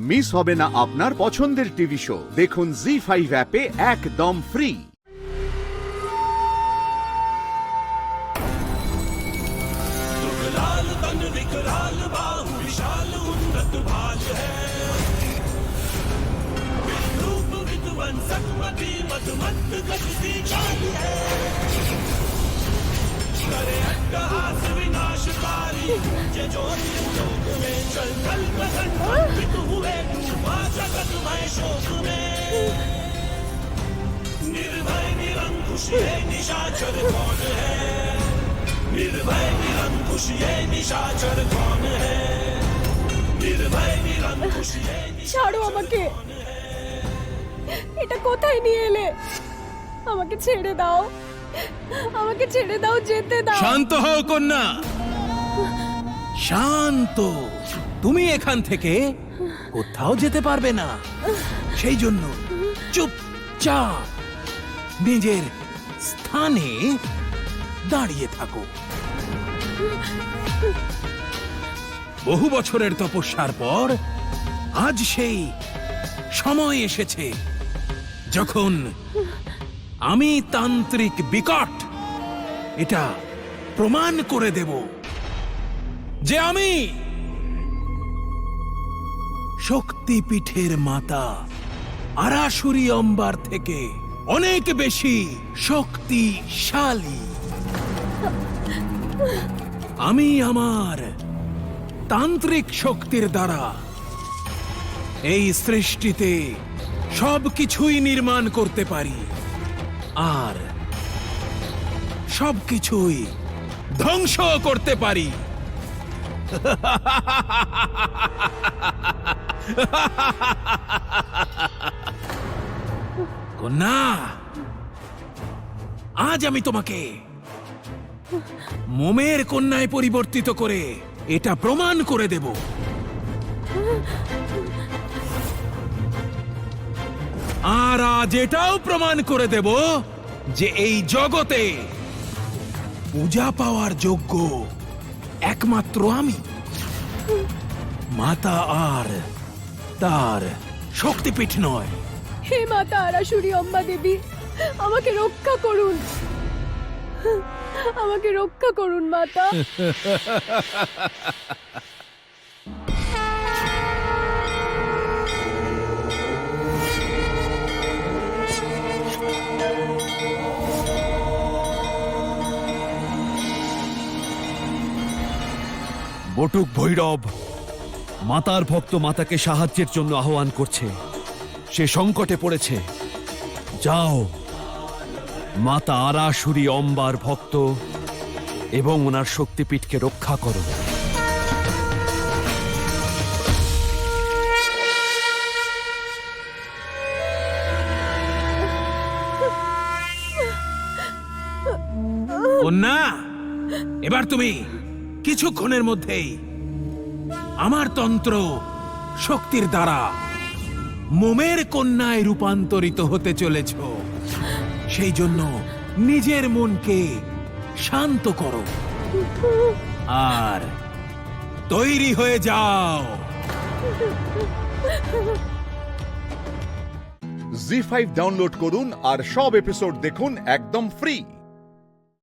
Miss হবে না আপনার পছন্দের টিভি শো। দেখুন জি5 অ্যাপে একদম ফ্রি। निर्भय निरंकुश ये निशाचर कौन है? निर्भय निरंकुश ये निशाचर कौन है? निर्भय निरंकुश ये ছাড়ো আমাকে, এটা কোথায় নিয়ে এলে? আমাকে ছেড়ে দাও, আমাকে ছেড়ে দাও, যেতে দাও। শান্ত হও কন্যা, শান্ত। তুমি এখান থেকে কোথাও যেতে পারবে না, সেই জন্য চুপচাপ নিজের স্থানে দাঁড়িয়ে থাকো। বহু বছরের তপস্যার পর আজ সেই সময় এসেছে যখন আমি তান্ত্রিক বিকট এটা প্রমাণ করে দেব যে আমি শক্তিপীঠের মাতা আরাসুরি অম্বার থেকে অনেক বেশি শক্তিশালী। আমি আমার তান্ত্রিক শক্তির দ্বারা এই সৃষ্টিতে সবকিছুই নির্মাণ করতে পারি আর সবকিছুই ধ্বংস করতে পারি। কন্যা, আজ আমি তোমাকে মোমের কন্যায় পরিবর্তিত করে এটা প্রমাণ করে দেব। আর আজ এটাও প্রমাণ করে দেব যে এই জগতে পূজা পাওয়ার যোগ্য একমাত্র আমি, মাতা আর তার শক্তিপীঠ নয়। হে মাতা আরাসুরি অম্বা দেবী, আমাকে রক্ষা করুন, আমাকে রক্ষা করুন মাতা। বটুক ভৈরব মাতার ভক্ত মাতাকে সাহায্যের জন্য আহ্বান করছে। সে সংকটে পড়েছে। যাও, মাতা আরাসুরি অম্বার ভক্ত এবং ওনার শক্তিপীঠকে রক্ষা করো। কন্যা, এবার তুমি কিছুক্ষণের মধ্যেই আমার তন্ত্র শক্তির দ্বারা মোমের কন্যায় রূপান্তরিত হতে চলেছ। সেই জন্য নিজের মনকে শান্ত করো আর তৈরি হয়ে যাও। জি5 ডাউনলোড করুন আর সব এপিসোড দেখুন একদম ফ্রি।